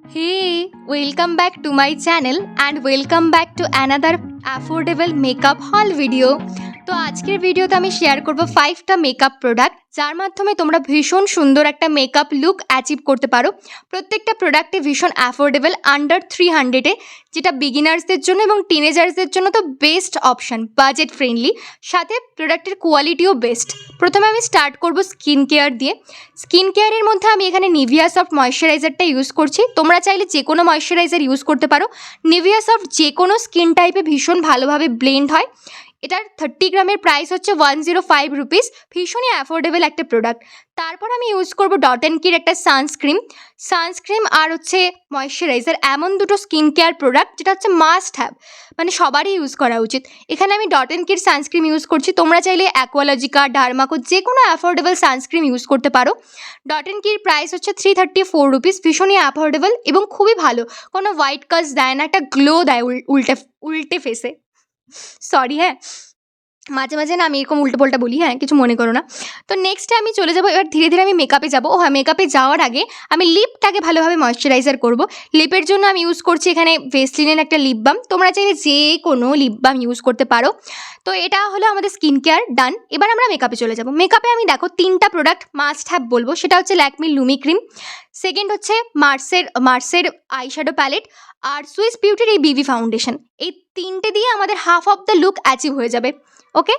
Hey, welcome back to my channel and welcome back to another affordable makeup haul video. তো আজকের ভিডিওতে আমি share করব 5টা মেকআপ প্রোডাক্ট যার মাধ্যমে তোমরা ভীষণ সুন্দর একটা মেকআপ লুক অ্যাচিভ করতে পারো। প্রত্যেকটা প্রোডাক্টে ভীষণ অ্যাফোর্ডেবল আন্ডার 300-এ, যেটা বিগিনার্সদের জন্য এবং টিনেজার্সদের জন্য তো বেস্ট অপশান, বাজেট ফ্রেন্ডলি, সাথে প্রোডাক্টের কোয়ালিটিও বেস্ট। প্রথমে আমি স্টার্ট করব স্কিন কেয়ার দিয়ে। স্কিন কেয়ারের মধ্যে আমি এখানে নিভিয়া সফট ময়শ্চারাইজারটা ইউজ করছি। তোমরা চাইলে যে কোনো ময়শ্চারাইজার ইউজ করতে পারো। নিভিয়া সফট যে কোনো স্কিন টাইপে ভীষণ ভালোভাবে ব্লেন্ড হয়। এটার 30 গ্রামের প্রাইস হচ্ছে 105 রুপিস, ভীষণই অ্যাফোর্ডেবল একটা প্রোডাক্ট। তারপর আমি ইউজ করব ডট অ্যান্ড কির একটা সানস্ক্রিন আর হচ্ছে ময়শ্চারাইজার, এমন দুটো স্কিন কেয়ার প্রোডাক্ট যেটা হচ্ছে মাস্ট হ্যাভ, মানে সবারই ইউজ করা উচিত। এখানে আমি dot and key sunscreen use করছি। তোমরা চাইলে অ্যাকোয়ালজিকা, ডার্মাকো যে কোনো অ্যাফোর্ডেবল সানস্ক্রিন ইউজ করতে পারো। ডট অ্যান্ড কির প্রাইস হচ্ছে 334 রুপিস, ভীষণই অ্যাফোর্ডেবল এবং খুবই ভালো। কোনো হোয়াইট কাস্ট দেয় না, একটা গ্লো দেয় উল্টে ফেসে। সরি, হ্যাঁ, মাঝে মাঝে না আমি এরকম উল্টো পাল্টা বলি, হ্যাঁ, কিছু মনে করো না। তো নেক্সটে আমি চলে যাবো, এবার ধীরে ধীরে আমি মেকআপে যাবো। হ্যাঁ, মেকআপে যাওয়ার আগে আমি লিপটাকে ভালোভাবে ময়শ্চারাইজার করব। লিপের জন্য আমি ইউজ করছি এখানে ভেসলিনের একটা লিপ বাম। তোমরা চাইলে যে কোনো লিপ বাম ইউজ করতে পারো। তো এটা হলো আমাদের স্কিন কেয়ার ডান। এবার আমরা মেকআপে চলে যাবো। মেকআপে আমি দেখো 3টা প্রোডাক্ট মাস্ট হ্যাভ বলবো। সেটা হচ্ছে ল্যাকমির লুমি ক্রিম, সেকেন্ড হচ্ছে মার্সের আইশ্যাডো প্যালেট, আর সুইস বিউটির এই বিবি ফাউন্ডেশন। এই 3টে দিয়ে আমাদের half of the look achieve হয়ে যাবে। ওকে,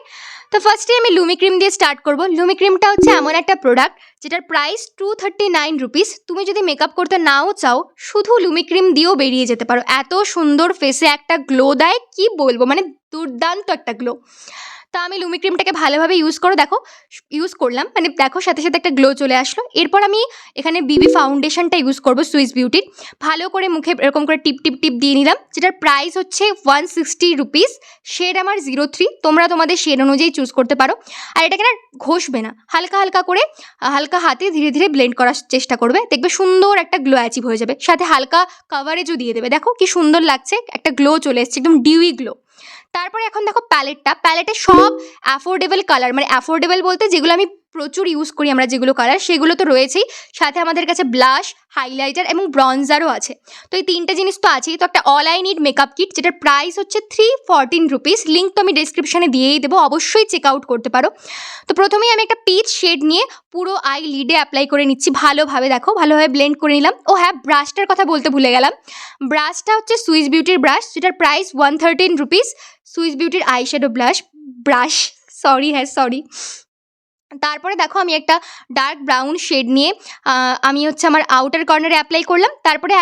তো ফার্স্টে আমি লুমি ক্রিম দিয়ে স্টার্ট করব। লুমি ক্রিমটা হচ্ছে এমন একটা প্রোডাক্ট যেটার প্রাইস 239 রুপিস। তুমি যদি মেকআপ করতে নাও চাও, শুধু লুমি ক্রিম দিয়েও বেরিয়ে যেতে পারো। এত সুন্দর ফেসে একটা গ্লো দেয়, কি বলবো, মানে দুর্দান্ত একটা গ্লো। তো আমি লুমি ক্রিমটাকে ভালোভাবে ইউজ করলাম, মানে দেখো সাথে সাথে একটা গ্লো চলে আসলো। এরপর আমি এখানে বিবি ফাউন্ডেশনটা ইউজ করব সুইস বিউটির। ভালো করে মুখে এরকম করে টিপ টিপ টিপ দিয়ে নিলাম, যেটার প্রাইস হচ্ছে 160 রুপিস। শেড আমার 03। তোমরা তোমাদের শেড অনুযায়ী চুজ করতে পারো। আর এটাকে না ঘষবে না, হালকা হালকা করে হালকা হাতে ধীরে ধীরে ব্লেন্ড করার চেষ্টা করবে, দেখবে সুন্দর একটা গ্লো অ্যাচিভ হয়ে যাবে। সাথে হালকা কাভারেজও দিয়ে দেবে। দেখো কি সুন্দর লাগছে, একটা গ্লো চলে এসছে, একদম ডিউই গ্লো। তারপরে এখন দেখো প্যালেটে সব অ্যাফোর্ডেবল কালার, মানে অ্যাফোর্ডেবল বলতে যেগুলো আমি প্রচুর ইউজ করি আমরা, যেগুলো কালার সেগুলো তো রয়েছেই, সাথে আমাদের কাছে ব্লাশ, হাইলাইটার এবং ব্রঞ্জারও আছে। তো এই 3টে জিনিস তো আছেই। তো একটা all I need makeup kit, যেটার প্রাইস হচ্ছে 314 রুপিস। লিঙ্ক তো আমি ডিসক্রিপশানে দিয়েই দেবো, অবশ্যই চেক আউট করতে পারো। তো প্রথমেই আমি একটা পিচ শেড নিয়ে পুরো আই লিডে অ্যাপ্লাই করে নিচ্ছি ভালোভাবে। দেখো ভালোভাবে ব্লেন্ড করে নিলাম। ও হ্যাঁ, ব্রাশটার কথা বলতে ভুলে গেলাম। ব্রাশটা হচ্ছে সুইস বিউটির ব্রাশ, যেটার প্রাইস 113 রুপিস। সুইস বিউটির আইশ্যাডো ব্রাশ, সরি। তারপরে দেখো আমি একটা ডার্ক ব্রাউন শেড নিয়ে আমি হচ্ছে আমার আউটার কর্নারে অ্যাপ্লাই করলাম। তারপরে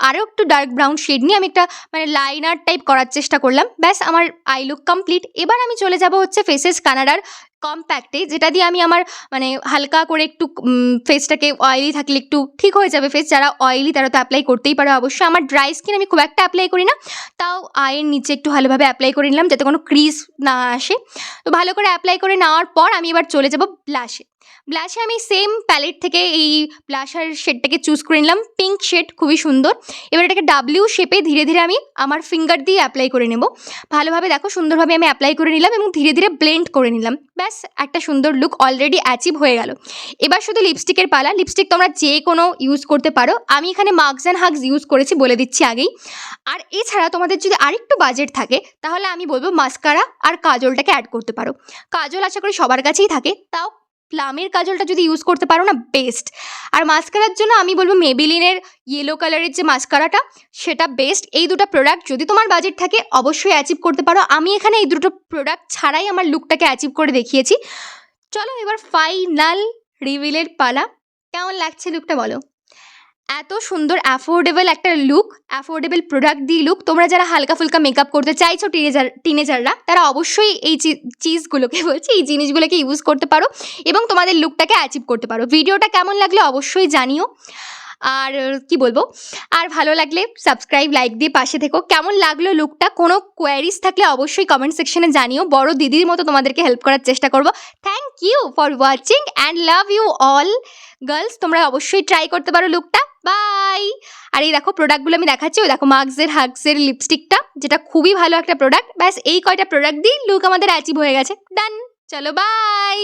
আরও একটু ডার্ক ব্রাউন শেড নিয়ে আমি একটা মানে লাইনার টাইপ করার চেষ্টা করলাম। ব্যাস, আমার আই লুক কমপ্লিট। এবার আমি চলে যাব হচ্ছে ফেসেস কানাডার কম্প্যাক্টে, যেটা দিয়ে আমি আমার মানে হালকা করে একটু ফেসটাকে, অয়েলি থাকলে একটু ঠিক হয়ে যাবে ফেস। যারা অয়েলি তারা তো অ্যাপ্লাই করতেই পারো অবশ্যই। আমার ড্রাই স্কিন, আমি খুব একটা অ্যাপ্লাই করি না, তাও আয়ের নিচে একটু ভালোভাবে অ্যাপ্লাই করে নিলাম যাতে কোনো ক্রিজ না আসে। তো ভালো করে অ্যাপ্লাই করে নেওয়ার পর আমি এবার চলে যাব ব্লাশে আমি সেম প্যালেট থেকে এই ব্লাশার শেডটাকে চুজ করে নিলাম, পিঙ্ক শেড, খুবই সুন্দর। এবার এটাকে ডাব্লিউ শেপে ধীরে ধীরে আমি আমার ফিঙ্গার দিয়ে অ্যাপ্লাই করে নেব ভালোভাবে। দেখো সুন্দরভাবে আমি অ্যাপ্লাই করে নিলাম এবং ধীরে ধীরে ব্লেন্ড করে নিলাম। ব্যাস, একটা সুন্দর লুক অলরেডি অ্যাচিভ হয়ে গেল। এবার শুধু লিপস্টিকের পালা। লিপস্টিক তোমরা যে কোনো ইউজ করতে পারো। আমি এখানে মার্কস অ্যান্ড হাগস ইউজ করেছি, বলে দিচ্ছি আগেই। আর এছাড়া তোমাদের যদি আরেকটু বাজেট থাকে, তাহলে আমি বলবো মাস্কারা আর কাজলটাকে অ্যাড করতে পারো। কাজল আশা করি সবার কাছেই থাকে, তাও প্লামের কাজলটা যদি ইউজ করতে পারো না, বেস্ট। আর মাস্কারার জন্য আমি বলবো মেবিলিনের ইয়েলো কালারের যে মাস্কারাটা, সেটা বেস্ট। এই দুটো প্রোডাক্ট যদি তোমার বাজেট থাকে অবশ্যই অ্যাচিভ করতে পারো। আমি এখানে এই দুটো প্রোডাক্ট ছাড়াই আমার লুকটাকে অ্যাচিভ করে দেখিয়েছি। চলো এবার ফাইনাল রিভিলের পালা। কেমন লাগছে লুকটা বলো? এত সুন্দর অ্যাফোর্ডেবল একটা লুক, অ্যাফোর্ডেবল প্রোডাক্ট দিয়ে লুক। তোমরা যারা হালকা ফুলকা মেকআপ করতে চাইছো, টিনেজাররা, তারা অবশ্যই এই এই জিনিসগুলোকে ইউজ করতে পারো এবং তোমাদের লুকটাকে অ্যাচিভ করতে পারো। ভিডিওটা কেমন লাগলে অবশ্যই জানিও। আর কি বলবো, আর ভালো লাগলে সাবস্ক্রাইব, লাইক দিয়ে পাশে থেকো। কেমন লাগলো লুকটা? কোনো কোয়ারিজ থাকলে অবশ্যই কমেন্ট সেকশনে জানিও। বড় দিদির মতো তোমাদেরকে হেল্প করার চেষ্টা করবো। Thank you for watching and love you all girls. তোমরা অবশ্যই ট্রাই করতে পারো লুকটা। বাই। আর এই দেখো প্রোডাক্টগুলো আমি দেখাচ্ছি। ওই দেখো মার্কসের হাগসের লিপস্টিকটা, যেটা খুবই ভালো একটা প্রোডাক্ট। ব্যাস এই কয়টা প্রোডাক্ট দিয়ে লুক আমাদের অ্যাচিভ হয়ে গেছে। ডান, চলো বাই।